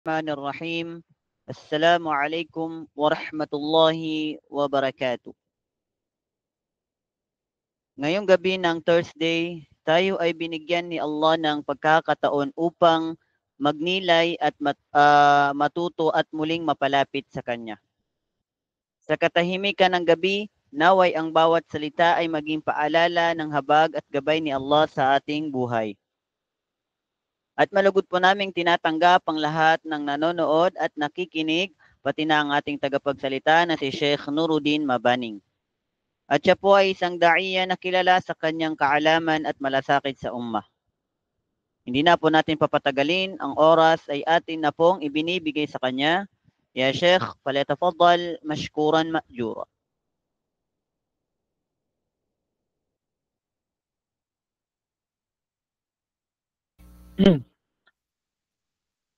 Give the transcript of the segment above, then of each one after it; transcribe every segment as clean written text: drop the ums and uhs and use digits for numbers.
Bismillahirrahmanirrahim. Assalamualaikum warahmatullahi wabarakatuh. Ngayong gabi ng Thursday, tayo ay binigyan ni Allah ng pagkakataon upang magnilay at matuto at muling mapalapit sa Kanya. Sa katahimikan ng gabi, naway ang bawat salita ay maging paalala ng habag at gabay ni Allah sa ating buhay. At malugod po naming tinatanggap ang lahat ng nanonood at nakikinig, pati na ang ating tagapagsalita na si Sheikh Nuruddin Mabaning. At siya po ay isang daiya na kilala sa kanyang kaalaman at malasakit sa ummah. Hindi na po natin papatagalin, ang oras ay atin na pong ibinibigay sa kanya. Ya Sheikh, falyatafaddal mashkuran ma'jura.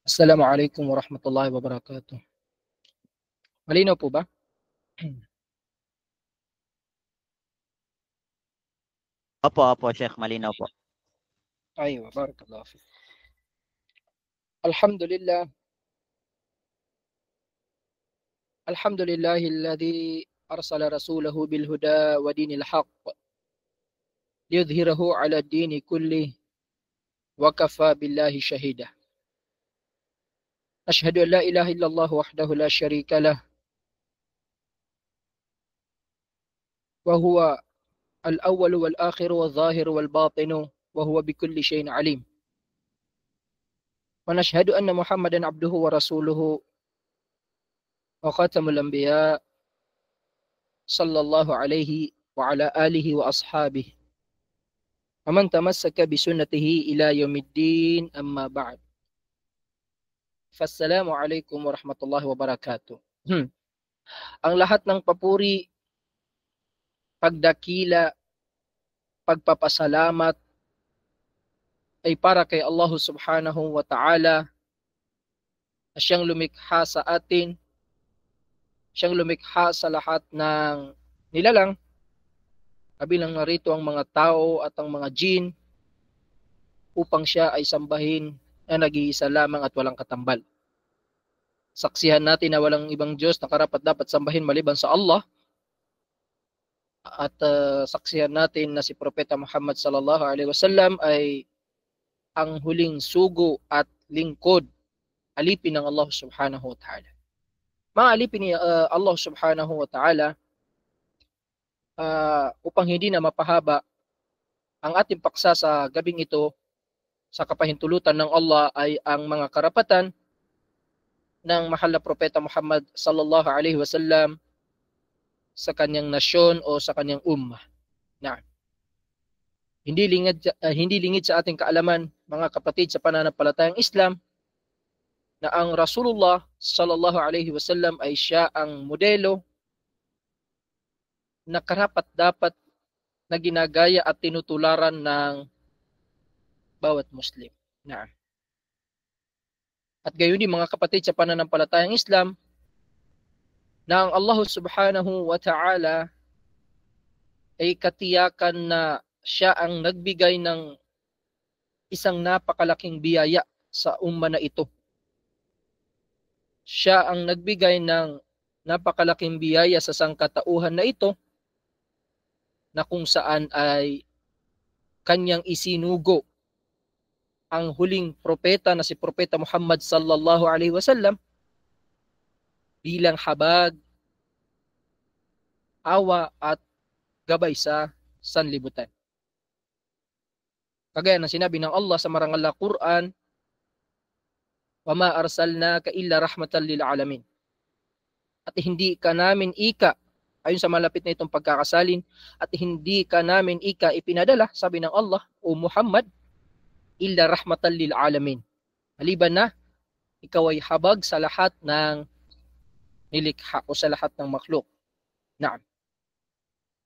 Assalamualaikum warahmatullahi wabarakatuh. Malinaw po ba? Opo, Sheikh, malinaw po. Aywa, barakallahu fi. Alhamdulillah. Alhamdulillahilladzi arsala rasulahu bil huda wa dinil haqq liyudhhirahu 'ala ad-dini kulli wa kafa billahi shahida. Ashhadu an la ilaha illallah wahdahu la syarika lah wa huwa al-awwal wal akhir wal zahir wal batin wa huwa bikulli syai'in alim. Wa nashhadu anna Muhammadan 'abduhu wa rasuluhu wa khatamul anbiya sallallahu alaihi wa ala alihi wa ashabihi wa man tamassaka bi sunnatihi ila yaumiddin, amma ba'd. Assalamualaikum warahmatullahi wabarakatuh. Ang lahat ng papuri, pagdakila, pagpapasalamat ay para kay Allah subhanahu wa ta'ala na siyang lumikha sa atin, siyang lumikha sa lahat ng nilalang, kabilang narito ang mga tao at ang mga jin, upang siya ay sambahin na nag-iisa lamang at walang katambal. Saksihan natin na walang ibang Diyos na karapat dapat sambahin maliban sa Allah, at saksihan natin na si Propeta Muhammad sallallahu alaihi wasallam ay ang huling sugo at lingkod, alipin ng Allah subhanahu wa ta'ala. Mga alipin ni Allah subhanahu wa ta'ala, upang hindi na mapahaba ang ating paksa sa gabing ito, sa kapahintulutan ng Allah ay ang mga karapatan ng mahal na Propeta Muhammad sallallahu alaihi wasallam sa kanyang nasyon o sa kanyang ummah. Na hindi lingid sa ating kaalaman, mga kapatid, sa pananampalatayang Islam, na ang Rasulullah sallallahu alaihi wasallam ay siya ang modelo na karapat dapat na ginagaya at tinutularan ng bawat Muslim. Na at gayon din, mga kapatid, sa pananampalatayang Islam, na ang Allah subhanahu wa ta'ala ay katiyakan na siya ang nagbigay ng isang napakalaking biyaya sa umma na ito. Siya ang nagbigay ng napakalaking biyaya sa sangkatauhan na ito, na kung saan ay kanyang isinugo ang huling propeta na si Propeta Muhammad sallallahu alaihi wasallam bilang habag, awa at gabay sa sanlibutan. Kagaya ng sinabi ng Allah sa marangal na Quran, "Wa ma arsalnaka illa rahmatan lil alamin." At hindi ka namin ika, ayon sa malapit na itong pagkakasalin, at hindi ka namin ika ipinadala, sabi ng Allah, o Muhammad, illa rahmatan lil alamin, maliban na ikaw ay habag sa lahat ng nilikha o sa lahat ng makhluk. Naam.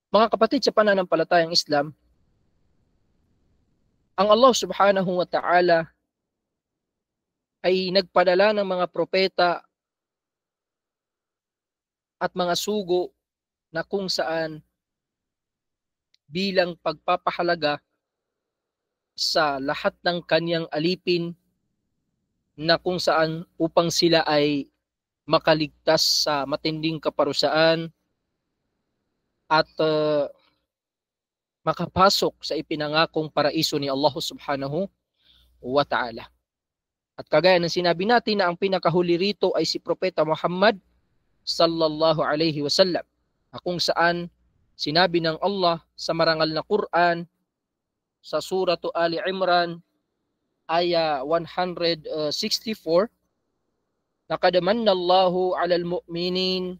Mga kapatid, sa pananampalatayang Islam, ang Allah subhanahu wa ta'ala ay nagpadala ng mga propeta at mga sugo na kung saan bilang pagpapahalaga sa lahat ng kanyang alipin na kung saan upang sila ay makaligtas sa matinding kaparusaan at makapasok sa ipinangakong paraiso ni Allah subhanahu wa ta'ala. At kagaya ng sinabi natin na ang pinakahuli rito ay si Propeta Muhammad sallallahu alaihi wasallam, na kung saan sinabi ng Allah sa marangal na Quran sa Suratu Ali Imran aya 164, laqad manna Allahu 'alal mu'minin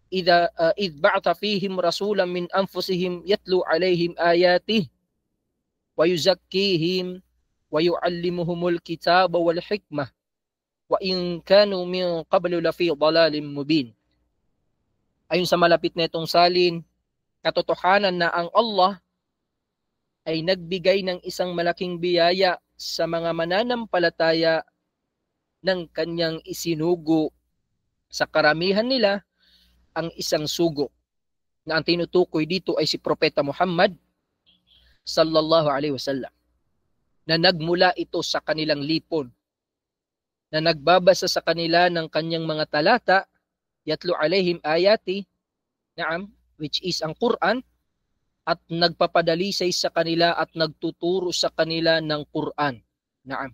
idh ba'atha fihim rasulan min anfusihim yatlu 'alaihim ayatihi wa yuzakkihim wa yu'allimuhumul kitaba wal hikmah wa in kanu min qablu lafi dhalalin mubin. Ayon sa malapit na itong salin, katotohanan na ang Allah ay nagbigay ng isang malaking biyaya sa mga mananampalataya ng kanyang isinugo sa karamihan nila ang isang sugo, na ang tinutukoy dito ay si Propeta Muhammad sallallahu alaihi wasallam, na nagmula ito sa kanilang lipon, na nagbabasa sa kanila ng kanyang mga talata, yatlu alaihim ayati, naam, which is ang Quran, at nagpapadalisay sa kanila at nagtuturo sa kanila ng Quran. Naam.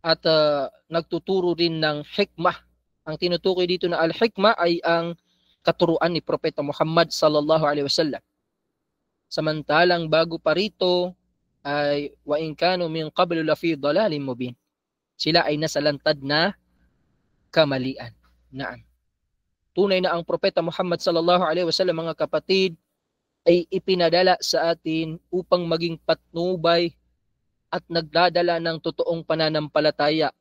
At nagtuturo rin ng hikmah. Ang tinutukoy dito na al-hikmah ay ang katuruan ni Propeta Muhammad sallallahu alaihi wasallam. Samantalang bago pa rito ay wa in kanu min qablu lafi dhalalin mubin. Sila ay nasa lantad na kamalian. Naam. Tunay na ang Propeta Muhammad sallallahu alaihi wasallam, mga kapatid, ay ipinadala sa atin upang maging patnubay at nagdadala ng totoong pananampalataya.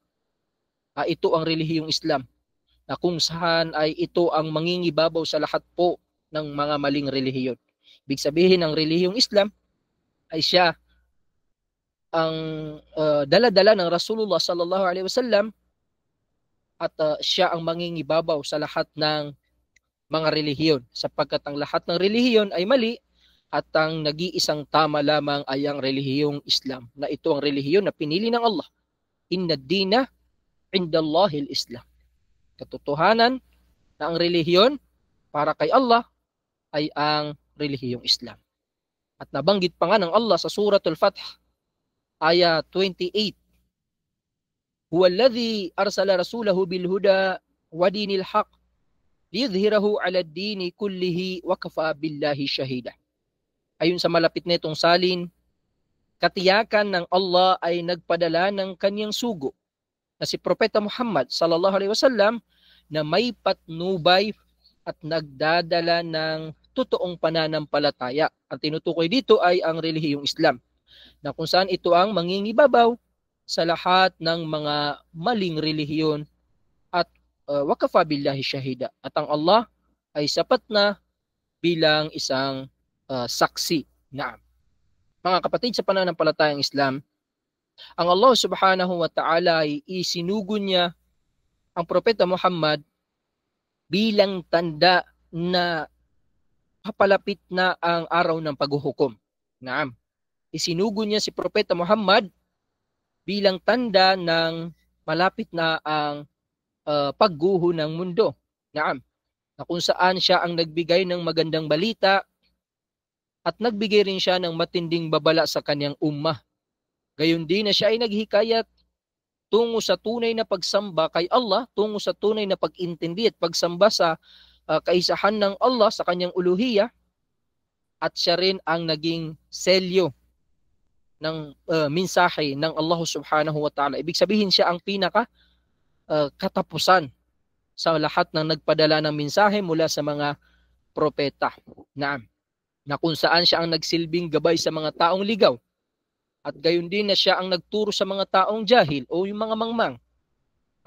Ito ang relihiyong Islam, na kung saan ay ito ang mangingibabaw sa lahat po ng mga maling relihiyon. Ibig sabihin, ang relihiyong Islam ay siya ang dala-dala ng Rasulullah sallallahu alaihi wasallam, at siya ang mangingibabaw sa lahat ng mga relihiyon, sapagkat ang lahat ng relihiyon ay mali at ang nag-iisang tama lamang ay ang relihiyong Islam, na ito ang relihiyon na pinili ng Allah. Inna ad-dina indallahil Islam. Katotohanan na ang relihiyon para kay Allah ay ang relihiyong Islam. At nabanggit pa nga ng Allah sa Suratul Fath, aya 28, huwa alladhi arsala rasulahu bil huda wa dinil haq liyudhhirahu 'ala ad-dini kullihi wa kafa billahi shahida. Ayon sa malapit na itong salin, katiyakan ng Allah ay nagpadala ng kanyang sugo na si Propeta Muhammad sallallahu alaihi wasallam, na may patnubay at nagdadala ng totoong pananampalataya. Ang tinutukoy dito ay ang relihiyong Islam, na kung saan ito ang mangingibabaw sa lahat ng mga maling relihiyon, at wakafa billahi shahida, at ang Allah ay sapat na bilang isang saksi. Naam. Mga kapatid, sa pananampalatayang Islam, ang Allah subhanahu wa ta'ala ay isinugo niya ang Propeta Muhammad bilang tanda na papalapit na ang araw ng paghuhukom. Naam. Isinugo niya si Propeta Muhammad bilang tanda ng malapit na ang pagguho ng mundo. Naam. Na kung saan siya ang nagbigay ng magandang balita at nagbigay rin siya ng matinding babala sa kanyang ummah. Gayon din na siya ay naghikayat tungo sa tunay na pagsamba kay Allah, tungo sa tunay na pag-intindi at pagsamba sa kaisahan ng Allah sa kanyang uluhiyah, at siya rin ang naging selyo ng mensahe ng Allah subhanahu wa ta'ala. Ibig sabihin, siya ang pinaka katapusan sa lahat ng nagpadala ng mensahe mula sa mga propeta. Naam. Na kung saan siya ang nagsilbing gabay sa mga taong ligaw, at gayon din na siya ang nagturo sa mga taong jahil o yung mga mangmang.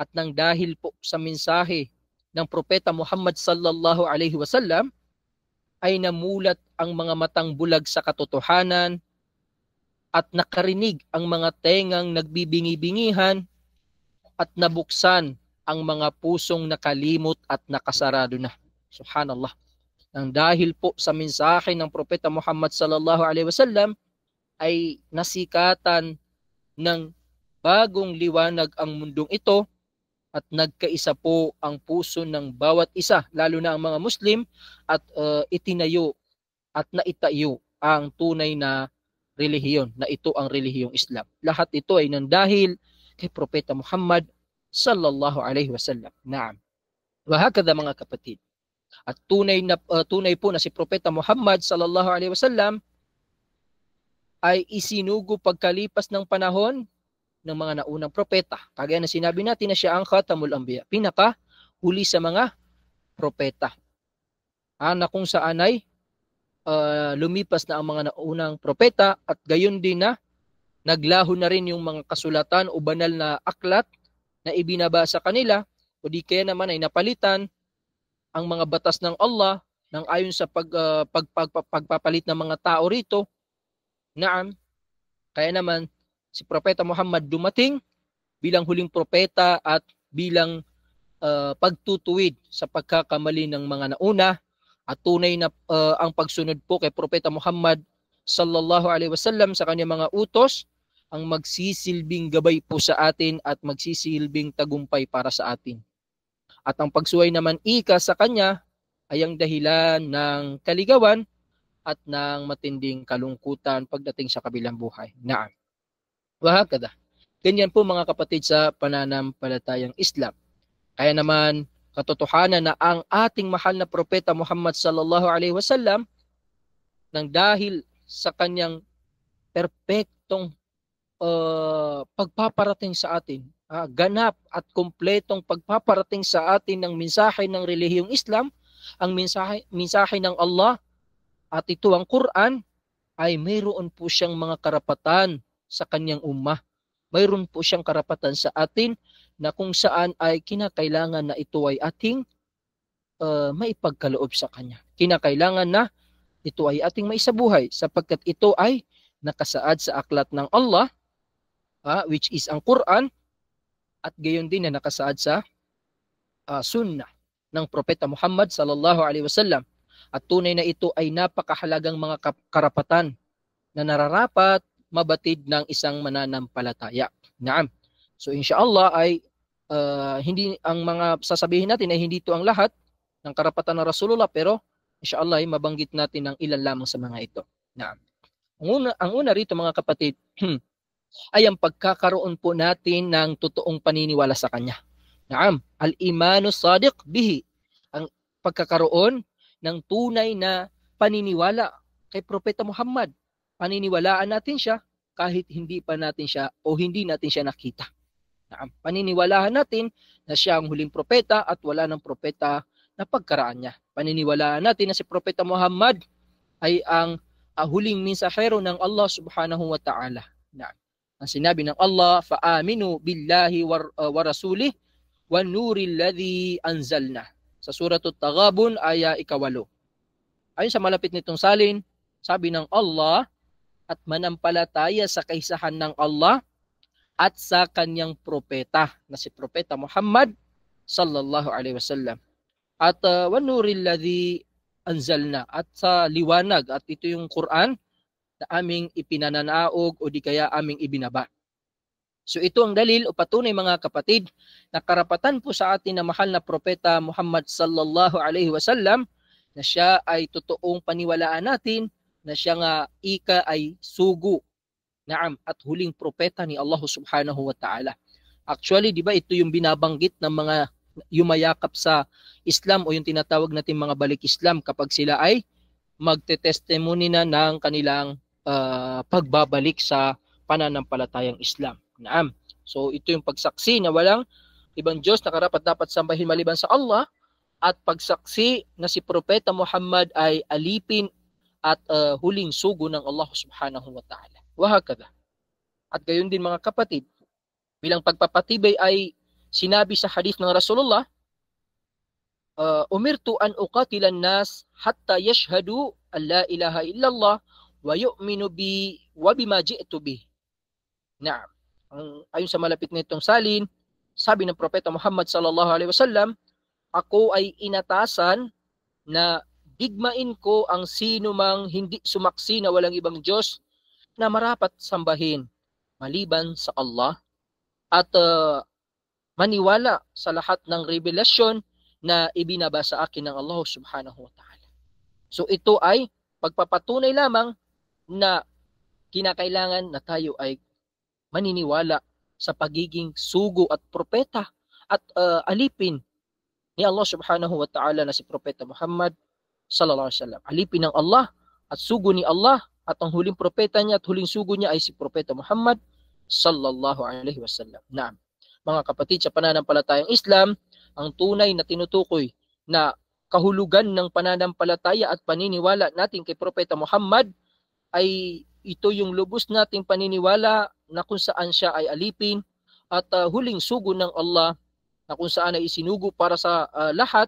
At nang dahil po sa mensahe ng Propeta Muhammad sallallahu alaihi wasallam, ay namulat ang mga matang bulag sa katotohanan, at nakarinig ang mga tengang nagbibingi-bingihan, at nabuksan ang mga pusong nakalimot at nakasarado na. Subhanallah. Nang dahil po sa mensahe ng Propeta Muhammad sallallahu alaihi wasallam, ay nasikatan ng bagong liwanag ang mundong ito at nagkaisa po ang puso ng bawat isa, lalo na ang mga Muslim, at itinayo at naitayo ang tunay na relihiyon, na ito ang relihiyong Islam. Lahat ito ay nandahil kay Propeta Muhammad sallallahu alaihi wasallam. Naam. Wahakadha mga kapatid. At tunay po na si Propeta Muhammad sallallahu alaihi wasallam ay isinugo pagkalipas ng panahon ng mga naunang propeta. Kagaya na sinabi natin na siya ang Khatamul Anbiya, pinaka huli sa mga propeta. Na kung saan ay lumipas na ang mga naunang propeta at gayon din na naglaho na rin yung mga kasulatan o banal na aklat na ibinaba sa kanila, o di kaya naman ay napalitan ang mga batas ng Allah nang ayon sa pagpapalit ng mga tao rito. Naam. Kaya naman si Propeta Muhammad dumating bilang huling propeta at bilang pagtutuwid sa pagkakamali ng mga nauna, at tunay na ang pagsunod po kay Propeta Muhammad sallallahu alaihi wasallam sa kanyang mga utos ang magsisilbing gabay po sa atin at magsisilbing tagumpay para sa atin. At ang pagsuway naman ika sa kanya ay ang dahilan ng kaligawan at ng matinding kalungkutan pagdating sa kabilang buhay. Naam. Wahakada. Ganyan po mga kapatid sa pananampalatayang Islam. Kaya naman katotohanan na ang ating mahal na Propeta Muhammad sallallahu alaihi wasallam, nang dahil sa kanyang perpektong pagpaparating sa atin, ganap at kumpletong pagpaparating sa atin ng mensahe ng relihiyong Islam, ang mensahe ng Allah, at ito ang Quran, ay mayroon po siyang mga karapatan sa kanyang ummah. Mayroon po siyang karapatan sa atin na kung saan ay kinakailangan na ito ay ating maipagkaloob sa kanya. Kinakailangan na ito ay ating maisabuhay sapagkat ito ay nakasaad sa aklat ng Allah, which is ang Quran, at gayon din na nakasaad sa sunnah ng Propeta Muhammad sallallahu alaihi wasallam. At tunay na ito ay napakahalagang mga karapatan na nararapat mabatid ng isang mananampalataya. Naam. So inshallah ay hindi ang mga sasabihin natin ay hindi ito ang lahat ng karapatan ng Rasulullah, pero inshallah ay mabanggit natin ang ilan lamang sa mga ito. Naam. Ang una rito mga kapatid ay ang pagkakaroon po natin ng totoong paniniwala sa kanya. Naam, al-imanu sadiq bihi, ang pagkakaroon ng tunay na paniniwala kay Propeta Muhammad. Paniniwalaan natin siya kahit hindi pa natin siya o hindi natin siya nakita. Naam, paniniwalaan natin na siya ang huling propeta at wala ng propeta na pagkaraan niya. Paniniwalaan natin na si Propeta Muhammad ay ang huling mensahero ng Allah subhanahu wa ta'ala. Naam. Ang sinabi ng Allah, fa'aminu billahi wa rasulih wa nuril ladhi anzalna. Sa Suratul Taghabun, aya 8. Ayon sa malapit nitong salin, sabi ng Allah, at manampalataya sa kaisahan ng Allah at sa kanyang propeta, na si Propeta Muhammad sallallahu alaihi wasallam. At wa nuril ladhi anzalna, at sa liwanag, at ito yung Quran na aming ipinananaog o di kaya aming ibinaba. So ito ang dalil o patunay mga kapatid na karapatan po sa atin na mahal na Propeta Muhammad sallallahu alaihi wasallam na siya ay totoong paniwalaan natin, na siya nga ika ay sugo, naam, at huling propeta ni Allah subhanahu wa ta'ala. Actually, di ba ito yung binabanggit ng mga yumayakap sa Islam o yung tinatawag natin mga balik Islam kapag sila ay magte-testimony na ng kanilang pagbabalik sa pananampalatayang Islam. Naam. So ito yung pagsaksi na walang ibang Diyos na karapat dapat sambahin maliban sa Allah, at pagsaksi na si Propeta Muhammad ay alipin at huling sugo ng Allah subhanahu wa ta'ala. Wahakada. At gayon din mga kapatid, bilang pagpapatibay ay sinabi sa hadith ng Rasulullah, umirtu an uqatilan nas hatta yashhadu an la ilaha illallah wa yu'minu bi wa bima ji'tu bi. Naam. Ayon sa malapit nitong salin, sabi ng Propeta Muhammad sallallahu alaihi wasallam, ako ay inatasan na digmain ko ang sino mang hindi sumaksi na walang ibang Diyos na marapat sambahin maliban sa Allah, at maniwala sa lahat ng revelasyon na ibinaba sa akin ng Allah subhanahu wa ta'ala. So ito ay pagpapatunay lamang na kinakailangan na tayo ay maniniwala sa pagiging sugo at propeta at alipin ni Allah subhanahu wa ta'ala na si Propeta Muhammad sallallahu alaihi wasallam. Alipin ng Allah at sugo ni Allah, at ang huling propeta niya at huling sugo niya ay si Propeta Muhammad sallallahu alaihi wasallam. Naam. Mga kapatid, sa pananampalatayang Islam, ang tunay na tinutukoy na kahulugan ng pananampalataya at paniniwala natin kay Propeta Muhammad ay ito yung lubos nating paniniwala na kung saan siya ay alipin at huling sugo ng Allah, na kung saan ay isinugo para sa lahat,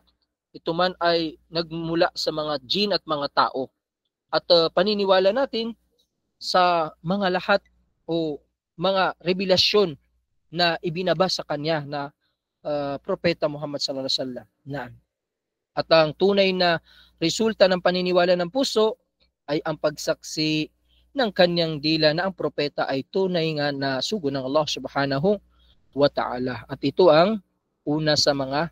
ito man ay nagmula sa mga jin at mga tao. At paniniwala natin sa mga lahat o mga revelasyon na ibinaba sa kanya na Propeta Muhammad sallallahu alaihi wasallam. At ang tunay na resulta ng paniniwala ng puso ay ang pagsaksi ng kanyang dila na ang propeta ay tunay nga na sugo ng Allah subhanahu wa ta'ala. At ito ang una sa mga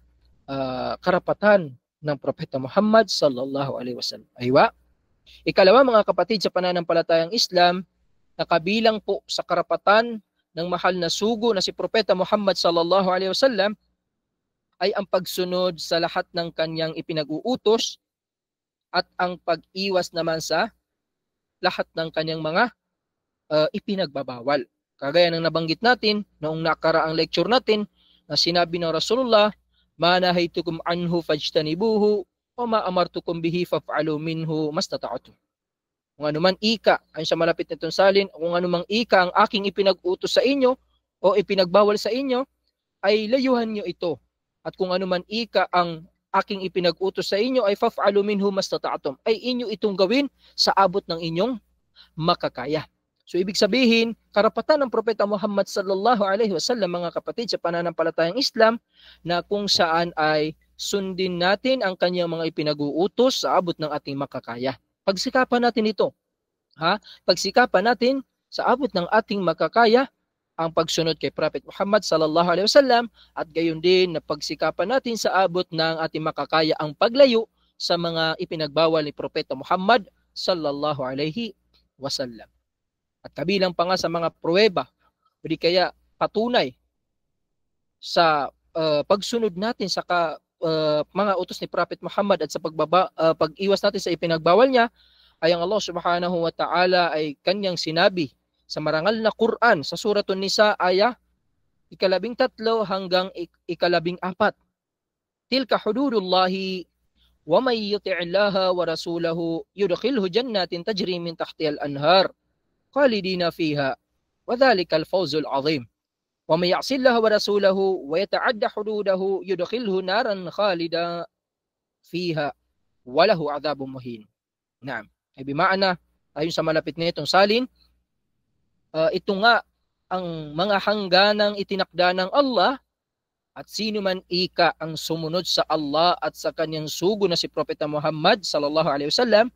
karapatan ng Propeta Muhammad sallallahu alaihi wasallam. Aywa. Ikalawa, mga kapatid, sa pananampalatayang Islam, na kabilang po sa karapatan ng mahal na sugo na si Propeta Muhammad sallallahu alaihi wasallam ay ang pagsunod sa lahat ng kanyang ipinag-uutos at ang pag-iwas naman sa lahat ng kanyang mga ipinagbabawal. Kagaya ng nabanggit natin noong nakaraang lecture natin na sinabi ng Rasulullah, "Ma nahaytukum anhu fajtanibuhu wa ma amartukum bihi faf'alu minhu mastata'tum." Kung anuman ika, ayon sa malapit nitong salin, kung anumang ika ang aking ipinag-utos sa inyo o ipinagbawal sa inyo, ay layuhan niyo ito. At kung anuman ika ang aking ipinag-utos sa inyo, ay faf'alu minhu mastata'tum, ay inyo itong gawin sa abot ng inyong makakaya. So ibig sabihin, karapatan ng Propeta Muhammad sallallahu alaihi wasallam, mga kapatid, sa pananampalatayang Islam, na kung saan ay sundin natin ang kanyang mga ipinag-uutos sa abot ng ating makakaya. Pagsikapan natin ito. Pagsikapan natin sa abot ng ating makakaya ang pagsunod kay Prophet Muhammad sallallahu alaihi wasallam, at gayon din na pagsikapan natin sa abot ng ating makakaya ang paglayo sa mga ipinagbawal ni Propeta Muhammad sallallahu alaihi wasallam. At kabilang pa nga sa mga pruweba o di kaya patunay sa pagsunod natin sa mga utos ni Prophet Muhammad at sa pag-iwas natin sa ipinagbawal niya, ay ang Allah subhanahu wa ta'ala ay kanyang sinabi sa marangal na Quran sa Suratun Nisa aya 13 hanggang 14. Tilka hududullahi wa may yuti'illaha wa rasulahu yudkhilhu jannatin tajri min tahtiha al-anhar khalidina fiha wa dhalikal fawzul azim. Wa may ya'si Allah wa rasulahu wa yata'adda hududahu yudkhilhu naran khalida fiha wa lahu 'adzabun muhin. Naam. Ay bimaana, ayon sa malapit nitong salin, ito nga ang mga hangganang itinakda ng Allah, at sino man ika ang sumunod sa Allah at sa kanyang sugo na si Propeta Muhammad sallallahu alaihi wasallam,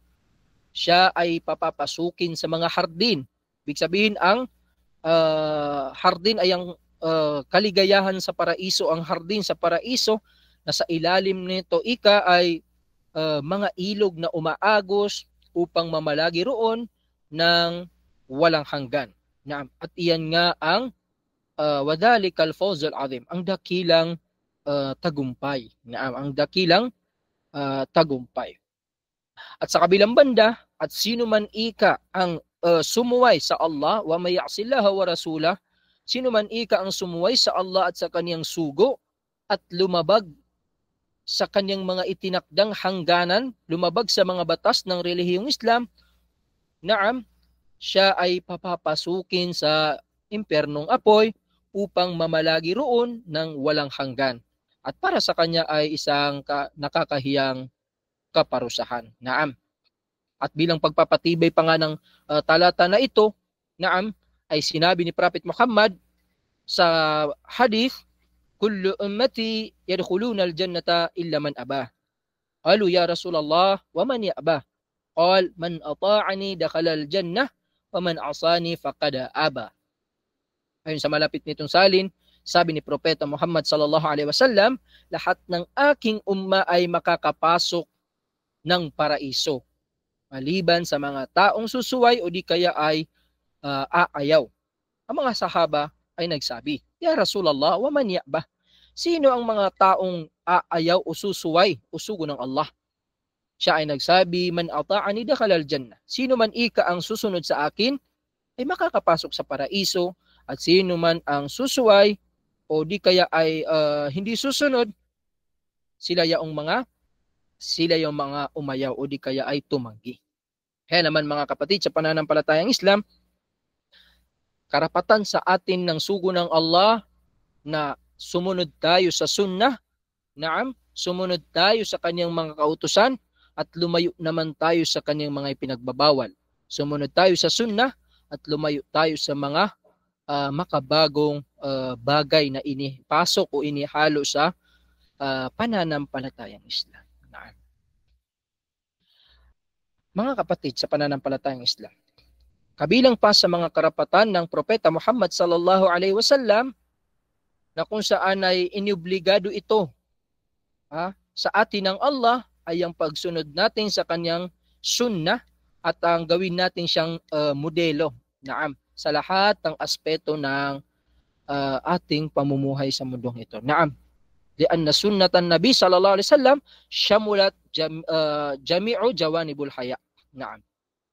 siya ay papapasukin sa mga hardin. Ibig sabihin, ang hardin ay ang kaligayahan sa paraiso. Ang hardin sa paraiso na sa ilalim nito ika ay mga ilog na umaagos upang mamalagi roon ng walang hanggan. At iyan nga ang wadhalikal fawzul azim, ang dakilang tagumpay. Ang dakilang tagumpay. At sa kabilang banda, at sino man ika ang sumuway sa Allah, wa may ya'sillaha wa rasulah, sino man ika ang sumuway sa Allah at sa kaniyang sugo at lumabag sa kanyang mga itinakdang hangganan, lumabag sa mga batas ng relihiyong Islam, siya ay papapasukin sa impernong apoy upang mamalagi roon ng walang hanggan. At para sa kanya ay isang nakakahiyang kaparusahan. At bilang pagpapatibay pa nga ng talata na ito, ay sinabi ni Prophet Muhammad sa hadith, kullu ummati yadkhuluna al-jannata illa man aba. Qalu ya Rasulullah, wa man ya'ba? Qal man ata'ani dakhala al-jannah wa man asani faqad aba. Ayun sa malapit nitong salin, Sabi ni Propeta Muhammad sallallahu alaihi wasallam, lahat ng aking umma ay makakapasok ng paraiso, maliban sa mga taong susuway o di kaya ay aayaw. Ang mga sahaba ay nagsabi, Ya Rasulullah, wa man ya'ba? Sino ang mga taong aayaw o susuway o sugo ng Allah? Siya ay nagsabi, man ata'ani dakhalal jannah. Sino man ika ang susunod sa akin ay makakapasok sa paraiso, at sino man ang susuway o di kaya ay hindi susunod, sila yung mga umayaw o di kaya ay tumanggi. Kaya naman mga kapatid, sa pananampalatayang Islam, karapatan sa atin ng sugo ng Allah na sumunod tayo sa sunnah, sumunod tayo sa kanyang mga kautusan, at lumayo naman tayo sa kanyang mga ipinagbabawal. Sumunod tayo sa sunnah at lumayo tayo sa mga makabagong bagay na inipasok o inihalo sa pananampalatayang Islam. Mga kapatid, sa pananampalatayang Islam, kabilang pa sa mga karapatan ng Propeta Muhammad sallallahu alaihi wasallam na kung saan ay inobligado ito sa atin ng Allah ay ang pagsunod natin sa kanyang sunnah at ang gawin natin siyang modelo sa lahat ng aspeto ng ating pamumuhay sa mundong ito. Lianna sunnatan Nabi sallallahu alaihi wasallam syamulat jami'u jawanibul haya.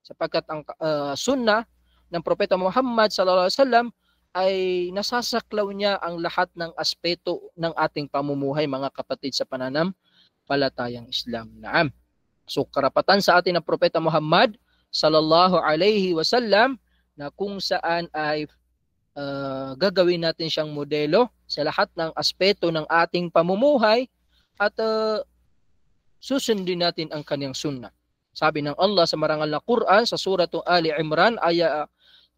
Sapagkat ang sunnah ng Propeta Muhammad sallallahu alaihi wasallam ay nasasaklaw niya ang lahat ng aspeto ng ating pamumuhay, mga kapatid, sa pananampalatayang Islam. So karapatan sa atin ng Propeta Muhammad sallallahu alaihi wasallam na kung saan ay gagawin natin siyang modelo sa lahat ng aspeto ng ating pamumuhay at susundin natin ang kanyang sunnah. Sabi ng Allah sa marangal na Quran sa surah Ali Imran aya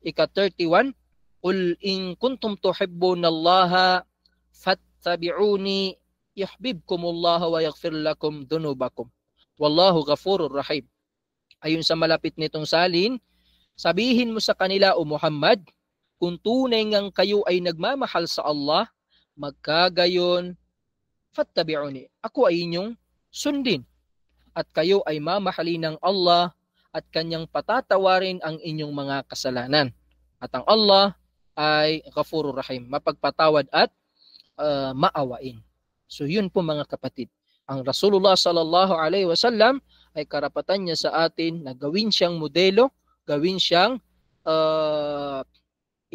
31, Qul in kuntum tuhibbunallaha fattabi'uni yuhibbukumullahu wa yaghfir lakum dhunubakum wallahu ghafurur rahim. Ayon sa malapit nitong salin, sabihin mo sa kanila, O Muhammad, kung tunay ngang kayo ay nagmamahal sa Allah, magkagayon, fattabi'uni, ako ay inyong sundin. At kayo ay mamahalin ng Allah at kanyang patatawarin ang inyong mga kasalanan. At ang Allah ay Ghafurur Rahim, mapagpatawad at maawain. So yun po mga kapatid. Ang Rasulullah sallallahu alaihi wasallam ay karapatan niya sa atin na gawin siyang modelo, gawin siyang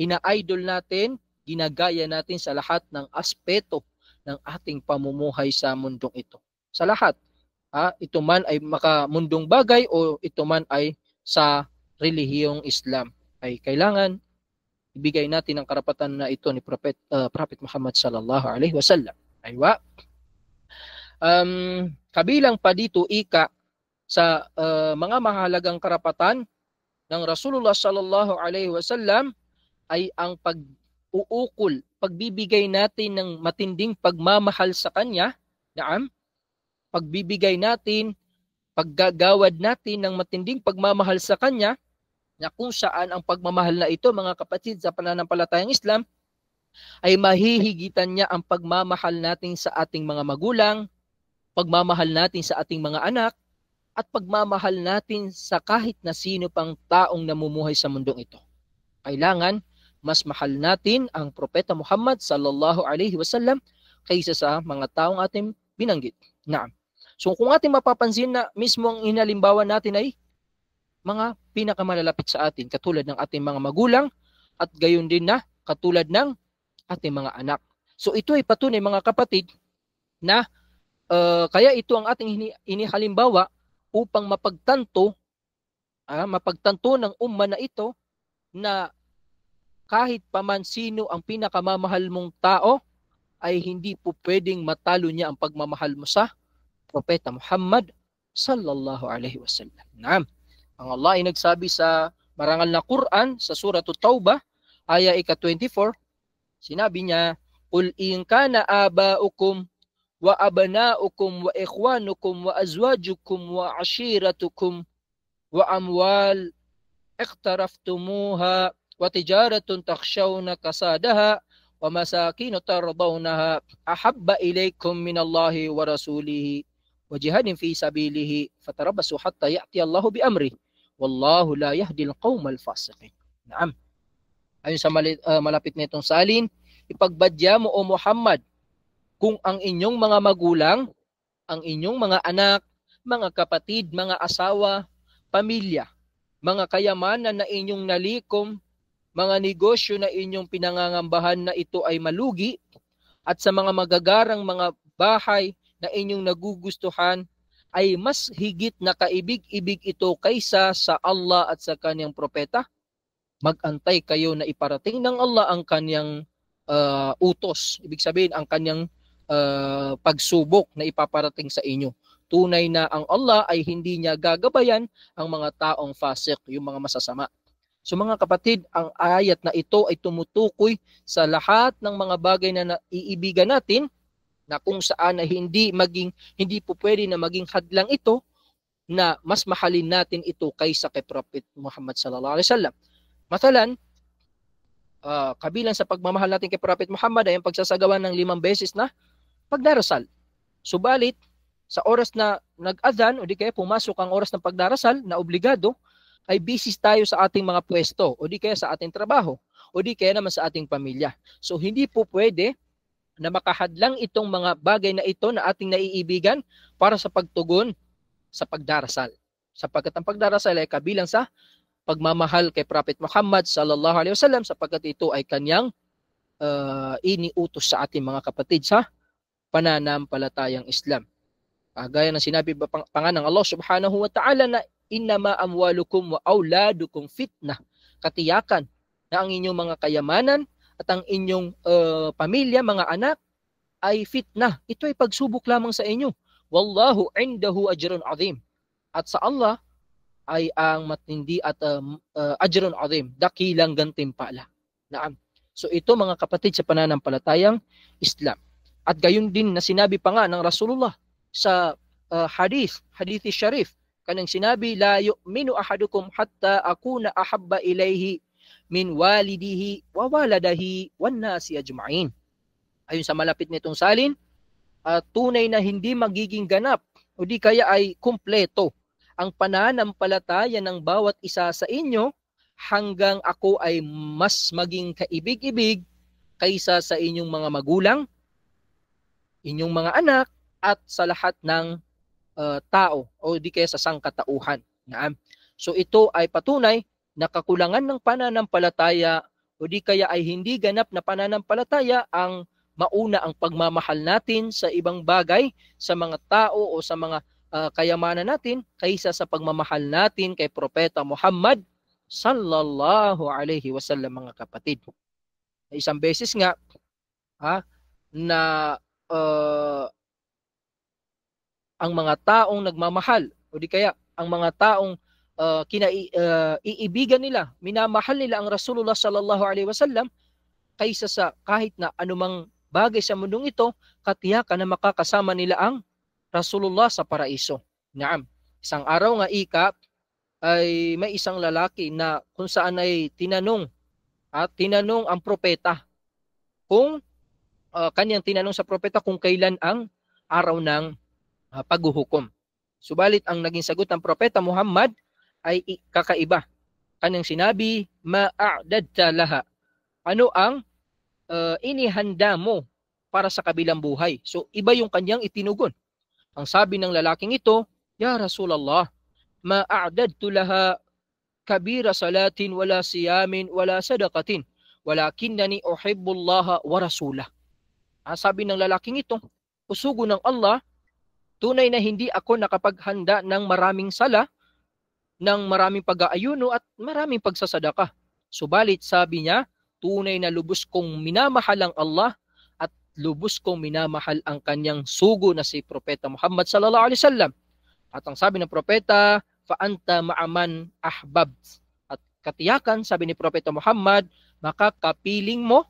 ina-idol natin, ginagaya natin sa lahat ng aspeto ng ating pamumuhay sa mundong ito. Sa lahat. Ito man ay makamundong bagay o ito man ay sa relihiyong Islam, ay kailangan ibigay natin ang karapatan na ito ni Prophet Muhammad sallallahu alaihi wasallam. Aywa. Kabilang pa dito sa mga mahalagang karapatan ng Rasulullah sallallahu alaihi wasallam ay ang pag-uukol, pagbibigay natin ng matinding pagmamahal sa kanya, pagbibigay natin, paggagawad natin ng matinding pagmamahal sa kanya, na kung saan ang pagmamahal na ito, mga kapatid, sa pananampalatayang Islam, ay mahihigitan niya ang pagmamahal natin sa ating mga magulang, pagmamahal natin sa ating mga anak, at pagmamahal natin sa kahit na sino pang taong namumuhay sa mundong ito. Kailangan mas mahal natin ang Propeta Muhammad sallallahu alaihi wasallam kaysa sa mga taong ating binanggit. So kung ating mapapansin na mismo ang inalimbawa natin ay mga pinakamalalapit sa atin, katulad ng ating mga magulang at gayon din na katulad ng ating mga anak. So ito ay patunay, mga kapatid, na kaya ito ang ating inihalimbawa upang mapagtanto ng umma na ito na kahit paman sino ang pinakamamahal mong tao ay hindi po pwedeng matalo niya ang pagmamahal mo sa Propeta Muhammad sallallahu alaihi wasallam. Ang Allah ay nagsabi sa marangal na Quran sa surah At-Taubah aya 24, sinabi niya, Qul in kana abaukum wa abnaukum wa ikhwanukum wa azwajukum wa ashiratukum wa amwal iqtaraftumuha wa tijaratun takhshawna kasadaha wa masakin tardawnaha ahabba ilaykum minallahi wa rasulihi wa jihadin fi sabilihi fatarabbasu hatta ya'ti Allahu bi amri wallahu la yahdi al-qawmal fasiqin. Naam. Ayon sa malapit nitong salin, ipagbadya mo o Muhammad kung ang inyong mga magulang, ang inyong mga anak, mga kapatid, mga asawa, pamilya, mga kayamanan na inyong nalikom, mga negosyo na inyong pinangangambahan na ito ay malugi, at sa mga magagarang mga bahay na inyong nagugustuhan, ay mas higit na kaibig-ibig ito kaysa sa Allah at sa kanyang propeta, mag-antay kayo na iparating ng Allah ang kanyang utos. Ibig sabihin, ang kanyang pagsubok na ipaparating sa inyo. Tunay na ang Allah ay hindi niya gagabayan ang mga taong fasik, yung mga masasama. So mga kapatid, ang ayat na ito ay tumutukoy sa lahat ng mga bagay na naiibigan natin, na kung saan ay hindi po pwede na maging hadlang ito, na mas mahalin natin ito kaysa kay Prophet Muhammad sallallahu alaihi wasallam. Matalan, kabilang sa pagmamahal natin kay Prophet Muhammad ay ang pagsasagawa ng 5 beses na pagdarasal. Subalit, sa oras na nag-adhan o di kaya pumasok ang oras ng pagdarasal na obligado, ay busy tayo sa ating mga pwesto o di kaya sa ating trabaho o di kaya naman sa ating pamilya. So hindi po pwede na makahadlang itong mga bagay na ito na ating naiibigan para sa pagtugon sa pagdarasal. Sapagkat ang pagdarasal ay kabilang sa pagmamahal kay Prophet Muhammad sallallahu alaihi wasallam, sapagkat ito ay kanyang iniutos sa ating mga kapatid sa pananampalatayang Islam. Gaya ng sinabi pa ng Allah subhanahu wa ta'ala na innama amwalukum wa auladukum fitnah. Katiyakan na ang inyong mga kayamanan at ang inyong pamilya, mga anak, ay fitnah. Ito ay pagsubok lamang sa inyo. Wallahu indahu ajrun azim. At sa Allah ay ang matindi at ajrun azim, dakilang gantimpala. Naam. So ito mga kapatid sa pananampalatayang Islam. At gayon din na sinabi pa nga ng Rasulullah sa hadith sharif, kanang sinabi, la yu'minu ahadukum hatta akuna ahabba ilayhi min walidihi wa waladahi wan nasi ajma'in. Ayon sa malapit nitong salin, tunay na hindi magiging ganap o di kaya ay kumpleto ang pananampalataya ng bawat isa sa inyo hanggang ako ay mas maging kaibig-ibig kaysa sa inyong mga magulang, inyong mga anak, at sa lahat ng tao o di kaya sa sangkatauhan. So ito ay patunay na kakulangan ng pananampalataya o di kaya ay hindi ganap na pananampalataya ang mauna ang pagmamahal natin sa ibang bagay, sa mga tao o sa mga kayamanan natin kaysa sa pagmamahal natin kay Propeta Muhammad sallallahu alaihi wasallam, mga kapatid. Isang beses nga na ang mga taong nagmamahal o di kaya ang mga taong iibigan nila, minamahal nila ang Rasulullah sallallahu alaihi wasallam kaysa sa kahit na anumang bagay sa mundong ito, katiyakan na makakasama nila ang Rasulullah sa paraiso. Naam. Isang araw nga ay may isang lalaki na kung saan ay tinanong ang propeta kung kanyang tinanong sa propeta kung kailan ang araw ng paghuhukom. Subalit ang naging sagot ng propeta Muhammad ay kakaiba. Kanyang sinabi, ma'a'dadta laha. Ano ang inihanda mo para sa kabilang buhay? So iba yung kanyang itinugon. Ang sabi ng lalaking ito, ya Rasulullah, ma'a'dadtu laha kabira salatin wala siyamin wala sadaqatin walakinnani uhibbullaha wa rasulah. Sabi ng lalaking ito, usugo ng Allah, tunay na hindi ako nakapaghanda ng maraming sala, ng maraming pag-aayuno at maraming pagsasadaka. Subalit sabi niya, tunay na lubos kong minamahal ang Allah at lubos kong minamahal ang kanyang sugo na si Propeta Muhammad sallallahu alaihi wasallam. At ang sabi ng propeta, fa anta ma'aman ahbab. At katiyakan, sabi ni Propeta Muhammad, makakapiling mo,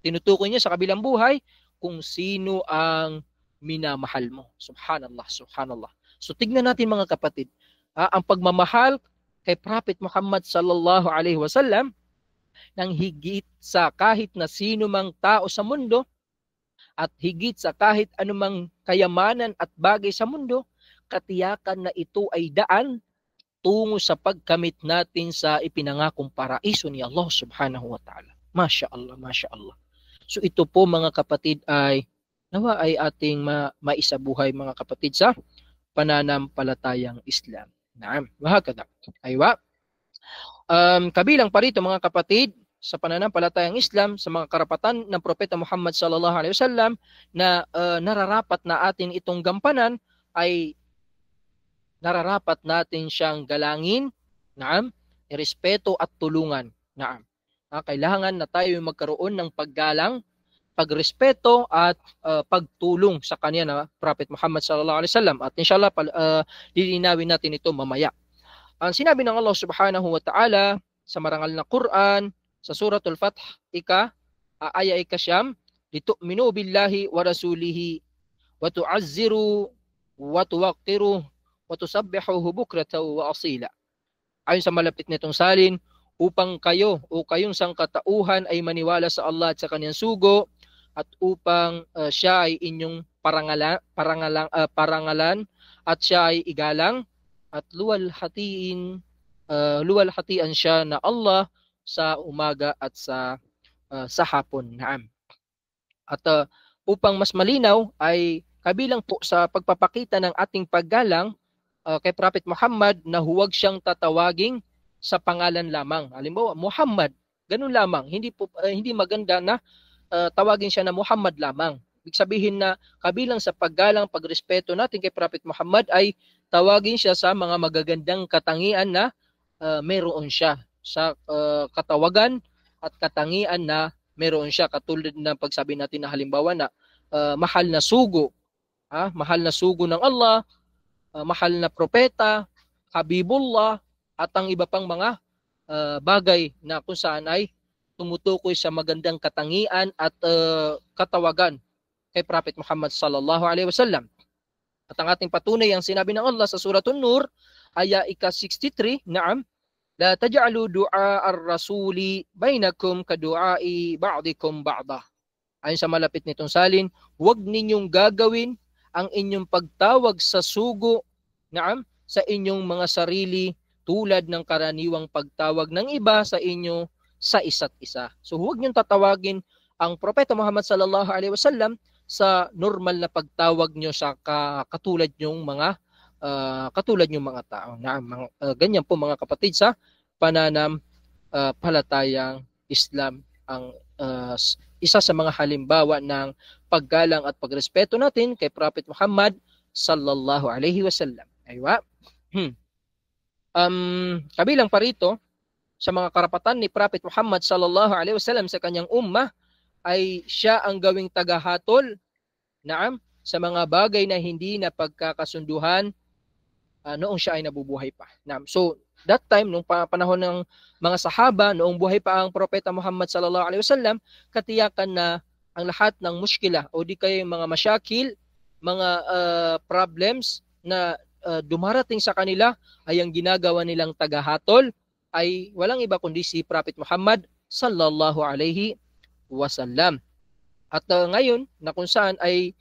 tinutukoy niya sa kabilang buhay, kung sino ang minamahal mo. Subhanallah, subhanallah. So tignan natin mga kapatid, ang pagmamahal kay Prophet Muhammad sallallahu alaihi wasallam ng higit sa kahit na sino mang tao sa mundo at higit sa kahit anumang kayamanan at bagay sa mundo, katiyakan na ito ay daan tungo sa pagkamit natin sa ipinangakong paraiso ni Allah subhanahu wa ta'ala. Masya Allah, Masya Allah. So ito po mga kapatid ay nawa ay ating maisabuhay mga kapatid sa pananampalatayang Islam. Naam, wahakada. Aywa. Kabilang pa rito mga kapatid sa pananampalatayang Islam sa mga karapatan ng Propeta Muhammad sallallahu alaihi wasallam na nararapat na atin itong gampanan ay nararapat natin siyang galangin, naam, irespeto at tulungan. Naam. Kailangan na tayo magkaroon ng paggalang, pagrespeto at pagtulong sa kanya na Prophet Muhammad sallallahu alaihi wasallam. At inshallah lilinawin natin ito mamaya. Ang sinabi ng Allah subhanahu wa ta'ala sa marangal na Quran sa Suratul Fath aya ikasyam, litu'minu billahi wa rasulihi wa tu'azziru wa tuwaqqiru wa tusabbihuhu bukratan wa asila. Ayon sa malapit nitong salin, upang kayo o kayong sangkatauhan ay maniwala sa Allah at sa kanyang sugo, at upang siya ay inyong parangalan at siya ay igalang, at luwalhatian siya na Allah sa umaga at sa hapon. Naam. At upang mas malinaw ay kabilang po sa pagpapakita ng ating paggalang kay Prophet Muhammad na huwag siyang tatawaging sa pangalan lamang. Halimbawa, Muhammad, ganun lamang. Hindi maganda na tawagin siya na Muhammad lamang. Ibig sabihin na kabilang sa paggalang, pagrespeto natin kay Prophet Muhammad ay tawagin siya sa mga magagandang katangian na meron siya. Sa katawagan at katangian na meron siya. Katulad na pagsabi natin na halimbawa na mahal na sugo. Mahal na sugo ng Allah, mahal na propeta, Habibullah, at ang iba pang mga bagay na kung saan ay tumutukoy sa magandang katangian at katawagan kay Prophet Muhammad sallallahu alaihi wasallam. At ang ating patunay ang sinabi ng Allah sa Suratun Nur, aya ika-63, naam, la taj'alu du'a ar-rasuli bainakum kadu'ai ba'dikum ba'da. Ayon sa malapit nitong salin, huwag ninyong gagawin ang inyong pagtawag sa sugo, naam, sa inyong mga sarili tulad ng karaniwang pagtawag ng iba sa inyo sa isa't isa. So huwag niyong tatawagin ang Propeta Muhammad sallallahu alaihi wasallam sa normal na pagtawag niyo sa katulad niyong mga tao. Ganyan po mga kapatid sa pananampalatayang Islam ang isa sa mga halimbawa ng paggalang at pagrespeto natin kay Prophet Muhammad sallallahu alaihi wasallam. Aywa. Kabilang pa rito sa mga karapatan ni Prophet Muhammad sallallahu alaihi wasallam sa kanyang ummah ay siya ang gawing tagahatol, naam, sa mga bagay na hindi na pagkakasunduhan noong siya ay nabubuhay pa. Naam. So that time nung panahon ng mga sahaba, noong buhay pa ang Propeta Muhammad sallallahu alaihi wasallam, katiyakan na ang lahat ng muskila o di kaya mga masyakil, mga problems na dumarating sa kanila ay ang ginagawa nilang tagahatol ay walang iba kundi si Prophet Muhammad sallallahu alaihi wasallam. At ngayon na kung saan ay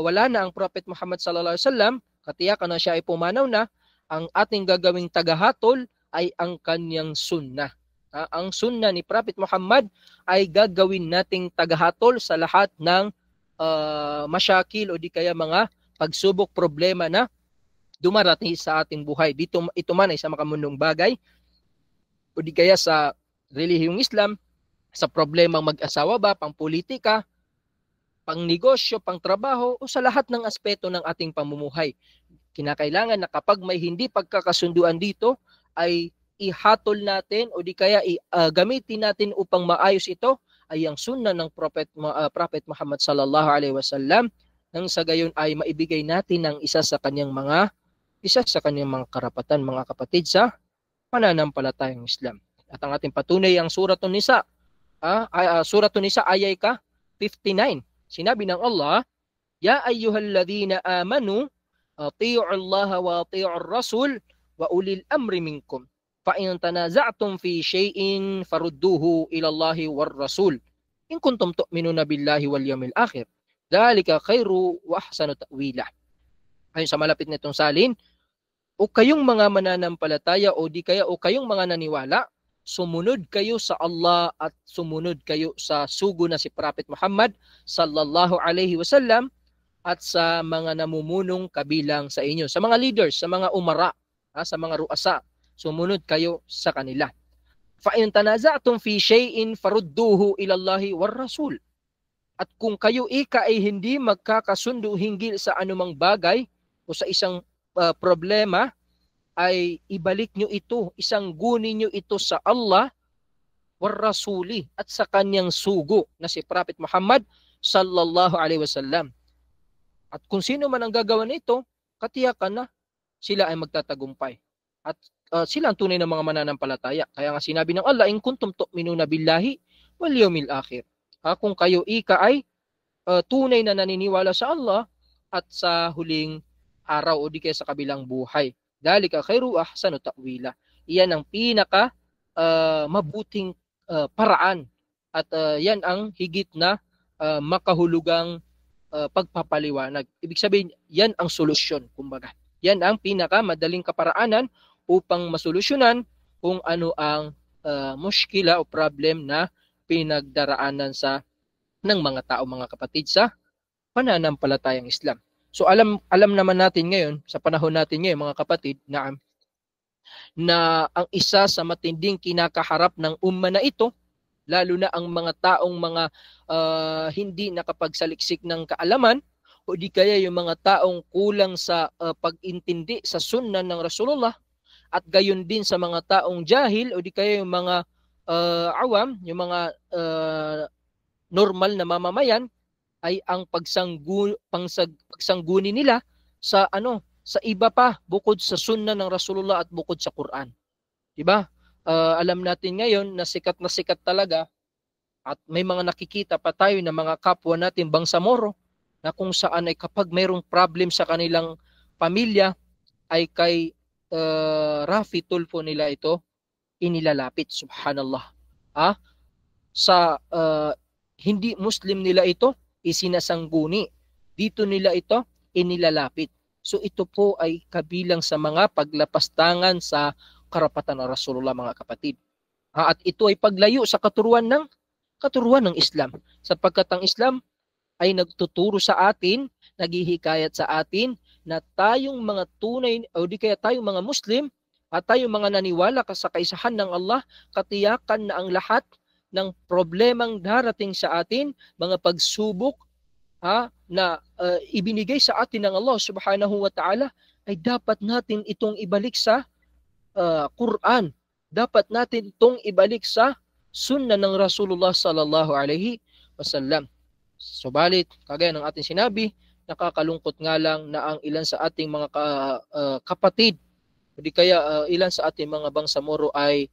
wala na ang Prophet Muhammad sallallahu alaihi wasallam, katiyakan na siya ay pumanaw na, ang ating gagawing tagahatol ay ang kanyang sunnah. Ang sunnah ni Prophet Muhammad ay gagawin nating tagahatol sa lahat ng masyakil o di kaya mga pagsubok, problema na dumarating sa ating buhay. Ito man ay sa makamundong bagay o di kaya sa relihiyong Islam, sa problemang mag-asawa ba, pang politika, pang negosyo, pang trabaho, o sa lahat ng aspeto ng ating pamumuhay. Kinakailangan na kapag may hindi pagkakasunduan dito, ay ihatol natin o di kaya gamitin natin upang maayos ito ay ang sunnah ng Prophet Muhammad sallallahu alaihi wasallam, nang sa gayon ay maibigay natin ang isa sa kanyang mga karapatan, mga kapatid sa pananampalatayang Islam. At ang ating patunay ang Suratun Nisa. Suratun Nisa ayay ka 59. Sinabi ng Allah, ya ayyuhalladhina amanu atii'u Allah wa atii'u ar-rasul wa ulil amri minkum. fa in tanaza'tum fi shay'in farudduhu ila Allahi war Rasul in kuntum tu'minuna billahi wal yawmil akhir. Dhalika khairu wa ahsanu ta'wila. Ayon sa malapit nitong salin, o kayong mga mananampalataya o di kaya o kayong mga naniwala, sumunod kayo sa Allah at sumunod kayo sa sugo na si Prophet Muhammad sallallahu alaihi wasallam at sa mga namumunong kabilang sa inyo, sa mga leaders, sa mga umara, sa mga ruasa, sumunod kayo sa kanila. Fa in tanaza'tum fi shay'in farudduhu ila Allahi war Rasul. At kung kayo ay hindi magkakasundo hinggil sa anumang bagay o sa isang problema, ay ibalik nyo ito, isanggunin nyo ito sa Allah war Rasuli at sa kanyang sugo na si Prophet Muhammad sallallahu alaihi wasallam. At kung sino man ang gagawa nito, katiyakan na sila ay magtatagumpay. At sila ang tunay na mga mananampalataya. Kaya nga sinabi ng Allah, in kuntum tu'minuna billahi wal yawmil akhir. Kung kayo ay tunay na naniniwala sa Allah at sa huling araw o di kaya sa kabilang buhay. Dalika khairu ahsanu ta'wila. Iyan ang pinaka mabuting paraan at yan ang higit na makahulugang pagpapaliwanag. Ibig sabihin, yan ang solusyon, kumbaga. Yan ang pinaka madaling kaparaanan upang masolusyonan kung ano ang mushkila o problem na pinagdaraanan ng mga tao, mga kapatid, sa pananampalatayang Islam. So alam naman natin ngayon, sa panahon natin ngayon, mga kapatid, na ang isa sa matinding kinakaharap ng umma na ito, lalo na ang mga taong mga hindi nakapagsaliksik ng kaalaman o di kaya yung mga taong kulang sa pag-intindi sa sunna ng Rasulullah, at gayon din sa mga taong jahil o di kaya yung mga awam, yung mga normal na mamamayan, ay ang pagsanggunin nila sa sa iba pa bukod sa sunna ng Rasulullah at bukod sa Quran. 'Di ba? Alam natin ngayon na sikat talaga at may mga nakikita pa tayo na mga kapwa natin Bangsamoro na kung saan ay kapag mayroong problem sa kanilang pamilya ay kay Rafi Tulfo nila ito inilalapit, subhanallah. Sa hindi Muslim nila ito isinasangguni. Dito nila ito inilalapit. So ito po ay kabilang sa mga paglapastangan sa karapatan ng Rasulullah, mga kapatid. At ito ay paglayo sa katuruan ng Islam. Sapagkat ang Islam ay nagtuturo sa atin, naghihikayat sa atin na tayong mga tunay o di kaya tayong mga Muslim at tayong mga naniwala sa kaisahan ng Allah, katiyakan na ang lahat ng problemang darating sa atin, mga pagsubok na ibinigay sa atin ng Allah subhanahu wa ta'ala, ay dapat natin itong ibalik sa Quran. Dapat natin itong ibalik sa sunna ng Rasulullah sallallahu alaihi wasallam. Subalit, kagaya ng ating sinabi, nakakalungkot nga lang na ang ilan sa ating mga kapatid, hindi kaya ilan sa ating mga Bangsamoro ay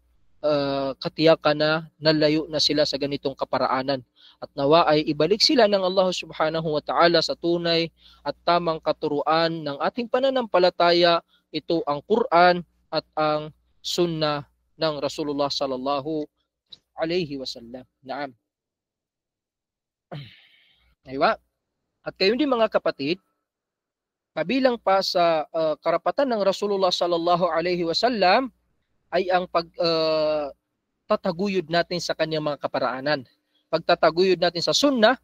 katiyakan na nalayo na sila sa ganitong kaparaanan. At nawa ay ibalik sila ng Allah subhanahu wa ta'ala sa tunay at tamang katuruan ng ating pananampalataya. Ito ang Quran at ang sunnah ng Rasulullah sallallahu alaihi wasallam. Naam. Aywa. At kayo din, mga kapatid, kabilang pa sa karapatan ng Rasulullah sallallahu alaihi wasallam ay ang pagtataguyod natin sa kanyang mga kaparaanan. Pagtataguyod natin sa sunnah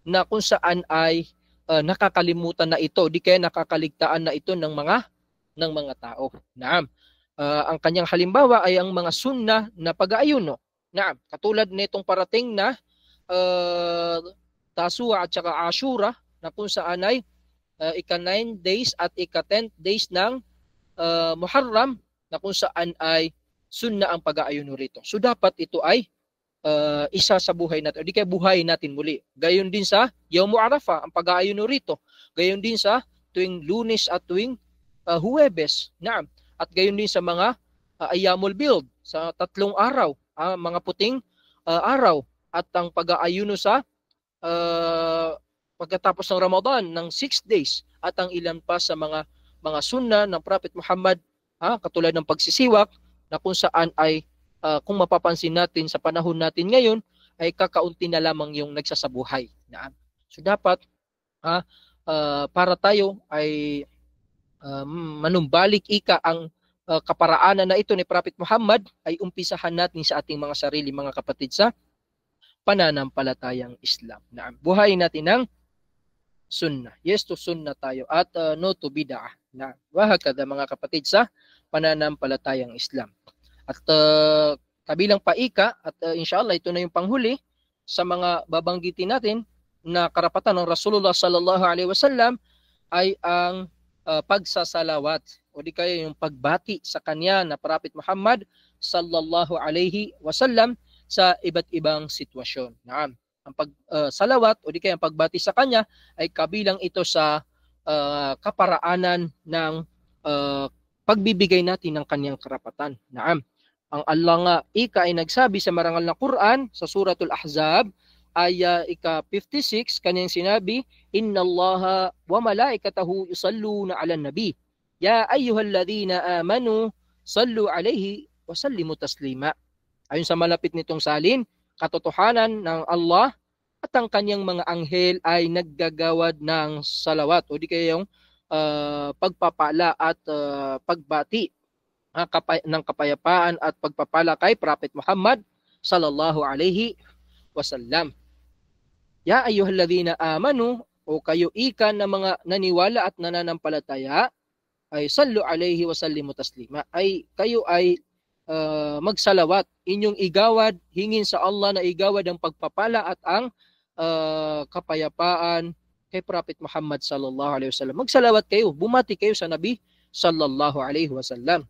na kung saan ay nakakalimutan na ito, di kaya nakakaligtaan na ito ng mga tao. Naam. Ang kanyang halimbawa ay ang mga sunnah na pag-aayuno. Naam. Katulad nitong parating na Tasua at saka Ashura, na kung saan ay ika-9 days at ika-10 days ng Muharram, na kung saan ay sunna ang pag-aayuno rito. So dapat ito ay isa sa buhay natin, o di kaya buhay natin muli. Gayon din sa Yawmu Arafah, ang pag-aayuno rito. Gayon din sa tuwing Lunes at tuwing Huwebes. Naam. At gayon din sa mga Ayyamul Bid, sa 3 araw, mga puting araw. At ang pag-aayuno sa pagkatapos ng Ramadan ng 6 days. At ang ilan pa sa mga sunna ng Prophet Muhammad, katulad ng pagsisiwak, na kung saan ay kung mapapansin natin sa panahon natin ngayon ay kakaunti na lamang yung nagsasabuhay. So dapat para tayo ay manumbalik ang kaparaanan na ito ni Prophet Muhammad ay umpisahan natin sa ating mga sarili, mga kapatid, sa pananampalatayang Islam. Buhayin natin ng sunnah. Yes to sunnah tayo at no to bid'ah. Wahakada, mga kapatid, sa pananampalatayang Islam. At kabilang paika at inshallah ito na yung panghuli sa mga babanggitin natin na karapatan ng Rasulullah sallallahu alaihi wasallam ay ang pagsasalawat o di kaya yung pagbati sa kanya na Prophet Muhammad sallallahu alaihi wasallam sa iba't ibang sitwasyon. Ang pagsalawat o di kaya ang pagbati sa kanya ay kabilang ito sa kaparaanan ng pagbibigay natin ng kanyang karapatan. Ang Allah nga ay nagsabi sa marangal na Quran sa Suratul Ahzab aya ika-56 kanyang sinabi, Innallaha wa malaikatahu yusalluna 'alan nabi ya ayyuhalladhina amanu sallu 'alaihi wa sallimu taslima. Ayon sa malapit nitong salin, katotohanan ng Allah at ang kanyang mga anghel ay naggagawad ng salawat o di kaya yung pagpapala at pagbati ng kapayapaan at pagpapala kay Prophet Muhammad sallallahu alaihi wasallam. Ya ayyuhalladhina amanu, o kayo ikan na mga naniwala at nananampalataya, ay sallu alaihi wasallimu taslima, ay kayo ay magsalawat, inyong igawad, hingin sa Allah na igawad ang pagpapala at ang kapayapaan kay Prophet Muhammad sallallahu alaihi wasallam. Magsalawat kayo, bumati kayo sa Nabi sallallahu alaihi wasallam.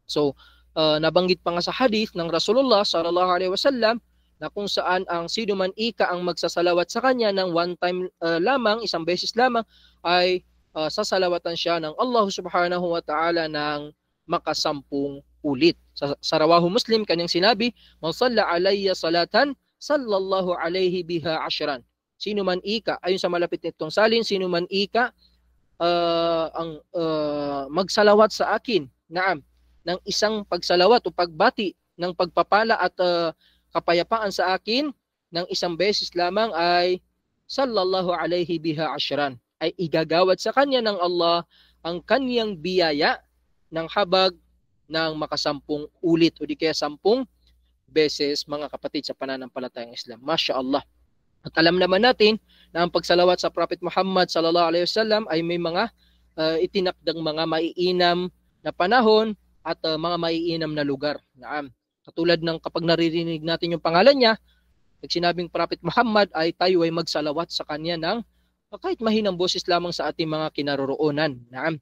So, nabanggit pa nga sa hadith ng Rasulullah sallallahu alaihi wasallam na kung saan ang sino man ang magsasalawat sa kanya ng one time lamang, isang beses lamang, ay sasalawatan siya ng Allah subhanahu wa ta'ala ng makasampung ulit. Sa Rawahu Muslim, kanyang sinabi, Man salla alayya salatan, sallallahu alayhi biha ashran. Sino man ayon sa malapit nitong salin, sino man ang magsalawat sa akin, ng isang pagsalawat o pagbati ng pagpapala at kapayapaan sa akin ng isang beses lamang ay sallallahu alayhi biha ashran, ay igagawad sa kanya ng Allah ang kanyang biyaya ng habag ng makasampung ulit o di kaya 10 beses, mga kapatid, sa pananampalatayang Islam. Masya Allah. At alam naman natin na ang pagsalawat sa Prophet Muhammad sallallahu alaihi wasallam ay may mga itinakdang mga maiinam na panahon at mga maiinam na lugar. Katulad ng kapag naririnig natin yung pangalan niya, pag sinabing Prophet Muhammad, ay tayo ay magsalawat sa kanya ng kahit mahinang boses lamang sa ating mga kinaroroonan. Na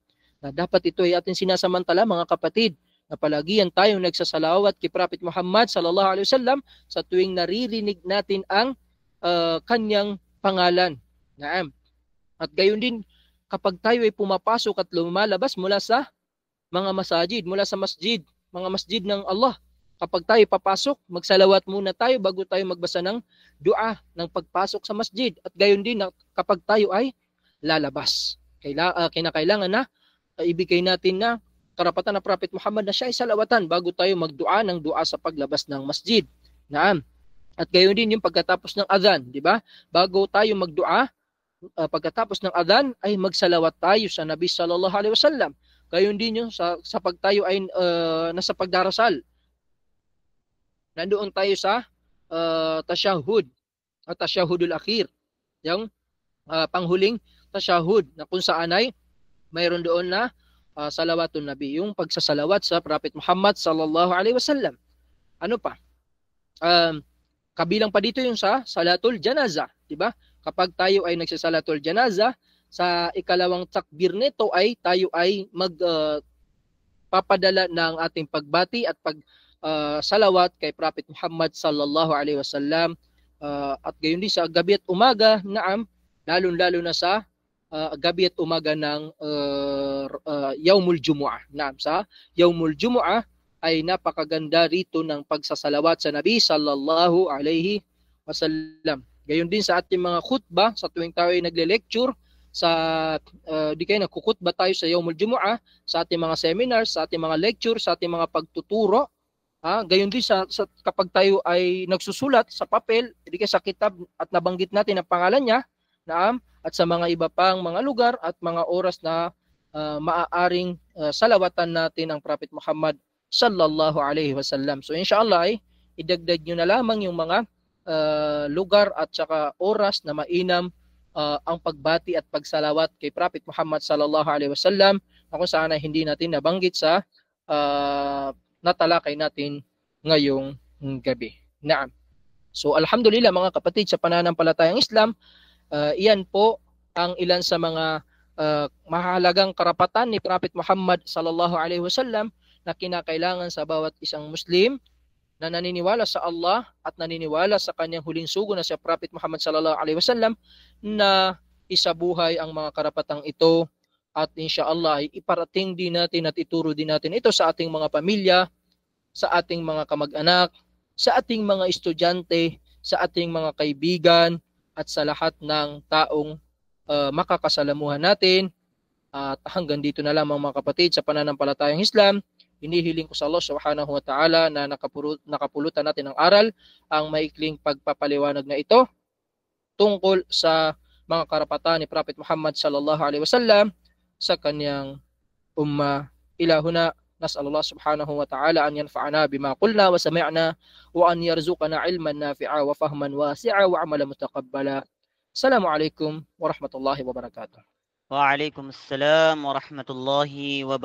dapat ito ay ating sinasamantala, mga kapatid, na palagian tayong nagsasalawat kay Prophet Muhammad sallallahu alaihi wasallam sa tuwing naririnig natin ang kanyang pangalan. At gayon din kapag tayo ay pumapasok at lumalabas mula sa mga masajid, mula sa masjid, mga masjid ng Allah. Kapag tayo papasok, magsalawat muna tayo bago tayo magbasa ng dua ng pagpasok sa masjid. At gayon din kapag tayo ay lalabas. Kinakailangan na ibigay natin na karapatan ng Prophet Muhammad na siya ay salawatan bago tayo magdua ng dua sa paglabas ng masjid. At gayon din yung pagkatapos ng adhan, di ba? Bago tayo magdua, pagkatapos ng adhan ay magsalawat tayo sa Nabi sallallahu alaihi wasallam. Gayon din yung sa pag tayo ay nasa pagdarasal. Nandoon tayo sa tashahhud at tashahhudul akhir. Yung panghuling tashahhud na kung saan ay mayroon doon na salawatun Nabi, yung pagsasalawat sa Prophet Muhammad sallallahu alaihi wasallam. Ano pa? Kabilang pa dito yung sa salatul janaza, di ba? Kapag tayo ay nagsasalatul janaza, sa ikalawang takbir nito ay tayo ay magpapadala ng ating pagbati at salawat kay Prophet Muhammad sallallahu alaihi wasallam. At gayon din sa gabi at umaga, lalong-lalo na sa gabi at umaga ng Yaumul Jumu'ah. Sa Yaumul Jumu'ah ay napakaganda rito ng pagsasalawat sa Nabi sallallahu alaihi wasallam. Gayon din sa ating mga khutbah sa tuwing tayo ay nagle-lecture sa di kayo nagkukutba tayo sa Yawmul Jumu'ah, sa ating mga seminars, sa ating mga lecture, sa ating mga pagtuturo. Gayon din sa kapag tayo ay nagsusulat sa papel, di kayo sa kitab at nabanggit natin ang pangalan niya, at sa mga iba pang mga lugar at mga oras na maaaring salawatan natin ang Prophet Muhammad sallallahu alaihi wasallam. So inshallah ay idagdag nyo na lamang yung mga lugar at saka oras na mainam ang pagbati at pagsalawat kay Prophet Muhammad sallallahu alaihi wasallam na kung saan ay hindi natin nabanggit sa natalakay natin ngayong gabi. Naam. So alhamdulillah mga kapatid, sa pananampalatayang Islam, iyan po ang ilan sa mga mahalagang karapatan ni Prophet Muhammad sallallahu alaihi wasallam na kinakailangan sa bawat isang Muslim na naniniwala sa Allah at naniniwala sa kanyang huling sugo na si Prophet Muhammad sallallahu alaihi wasallam na isabuhay ang mga karapatang ito, at insyaallah ay iparating din natin at ituro din natin ito sa ating mga pamilya, sa ating mga kamag-anak, sa ating mga estudyante, sa ating mga kaibigan, at sa lahat ng taong makakasalamuhan natin. At hanggang dito na lamang mga kapatid sa pananampalatayang Islam. Hinihiling ko sa Allah subhanahu wa ta'ala na nakapulutan natin ng aral ang maikling pagpapaliwanag na ito tungkol sa mga karapatan ni Prophet Muhammad sallallahu alaihi wasallam sa kanyang umma. Ilahuna nas'alullah subhanahu wa ta'ala an yanfa'ana bima qulna wa sami'na wa an yarzuqana ilman nafi'a wa fahman wasi'a wa amalan mutaqabbala. Assalamualaikum warahmatullahi wabarakatuh. Waalaikumsalam warahmatullahi wabarakatuh.